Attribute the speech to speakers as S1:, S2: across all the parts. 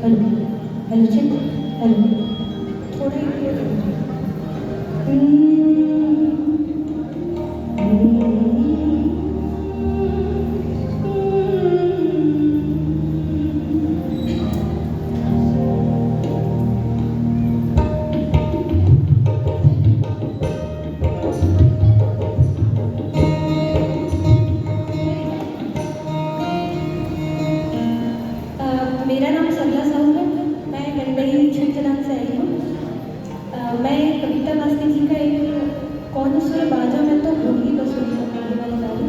S1: Hello hello check hello थोड़ी मेरा नाम संध्या साहू है। मैं गंडई छत्तरान से आई हूँ। मैं कविता वासनी जी का एक कौन सुर बाजा में तो होगी बसुरिया गाने वाले गाने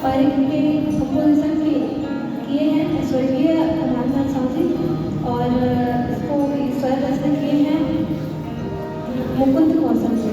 S1: और इनके कंपोजिशन किए हैं स्वर्गीय रामनाथ साहू जी और इसको स्वर रचना किए हैं मुकुंद कौशल जी।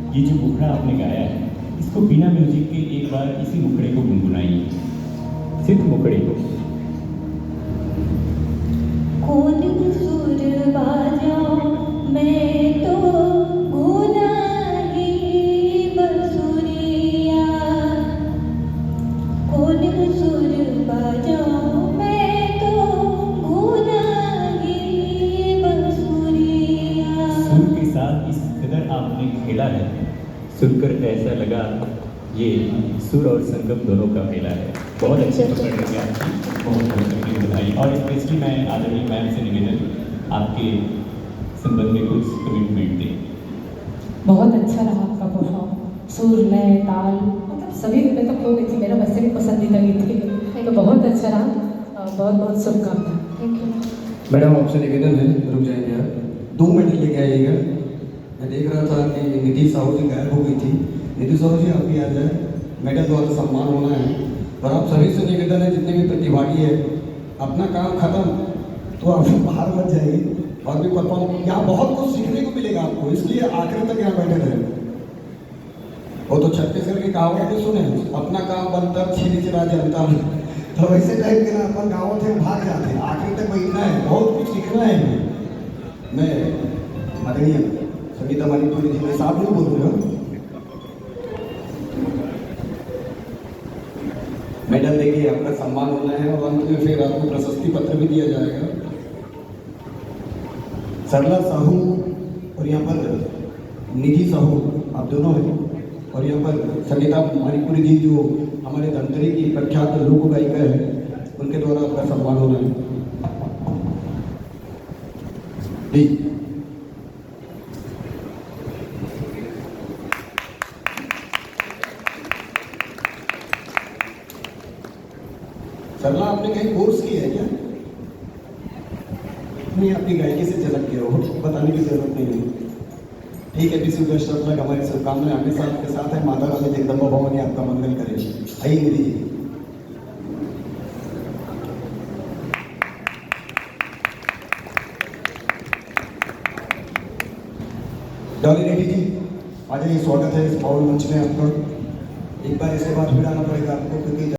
S2: ये जो मुखड़ा आपने गाया है इसको बिना म्यूजिक के एक बार इसी मुखड़े को गुनगुनाइए, सिर्फ मुखड़े को।
S1: कौन सुर बाजाऊं मैं तो गुना ही बसुरिया, कौन सुर बाजाऊं मैं तो गुना ही बसुरिया।
S2: सुर के साथ इस कदर आपने खेला है, सुनकर ऐसा लगा ये सुर और संगम दोनों का मेला है। बहुत अच्छी पकड़ रही है आपकी, बहुत बहुत बधाई। और स्पेशली मैं आदरणीय मैम से निवेदन आपके संबंध में कुछ कमिटमेंट दें।
S3: बहुत अच्छा रहा आपका परफॉर्म, सुर लय ताल मतलब सभी में तो खो गई थी, मेरा वैसे भी पसंदीदा गीत थी, तो बहुत अच्छा रहा। बहुत बहुत शुभकामनाएं।
S1: Thank you.
S4: मैडम आपसे निवेदन है, रुक जाएंगे आप, 2 मिनट लेके आइएगा। मैं देख रहा था कि निधि साहू जी गायब हो गई थी। निधि साहू जी आप भी आ जाए, मेडल द्वारा सम्मान होना है। और आप सभी से निवेदन है, जितने भी प्रतिभागी है, अपना काम खत्म तो आप बाहर मत जाइए और भी परफॉर्म, यहाँ बहुत कुछ सीखने को मिलेगा आपको, इसलिए आखिर तक यहाँ बैठे रहे। वो तो छत्तीसगढ़ की कहावत भी सुने, अपना काम बनता छिनी चिरा जनता। तो वैसे टाइप के ना अपन गाँव थे भाग जाते हैं, आखिर तक बैठना है, बहुत कुछ सीखना है। मैं आदरणीय संगीता मणिपुरी जी के साथ नहीं बोलूँगा, मेडल देके आपका सम्मान होना है और अंत में फिर आपको प्रशस्ति पत्र भी दिया जाएगा। सरला साहू और यहाँ पर निधि साहू आप दोनों हैं, और यहाँ पर संगीता मणिपुरी जी जो हमारे धमतरी की प्रख्यात लोक गायिका है, उनके द्वारा आपका सम्मान होना है जी। सरला आपने कहीं कोर्स किया है क्या? नहीं, आपकी गायकी से झलक गया हो, बताने की जरूरत नहीं है। ठीक है, विश्व बेस्ट ऑफ लक, हमारी शुभकामनाएं हमेशा आपके साथ है। माता रानी जगदम्बा भवानी आपका मंगल करे। आइए निधि जी। डॉली रेड्डी जी आ जाइए, स्वागत है इस पावन मंच में आपका। एक बार इसके बाद फिर आना पड़ेगा आपको, क्योंकि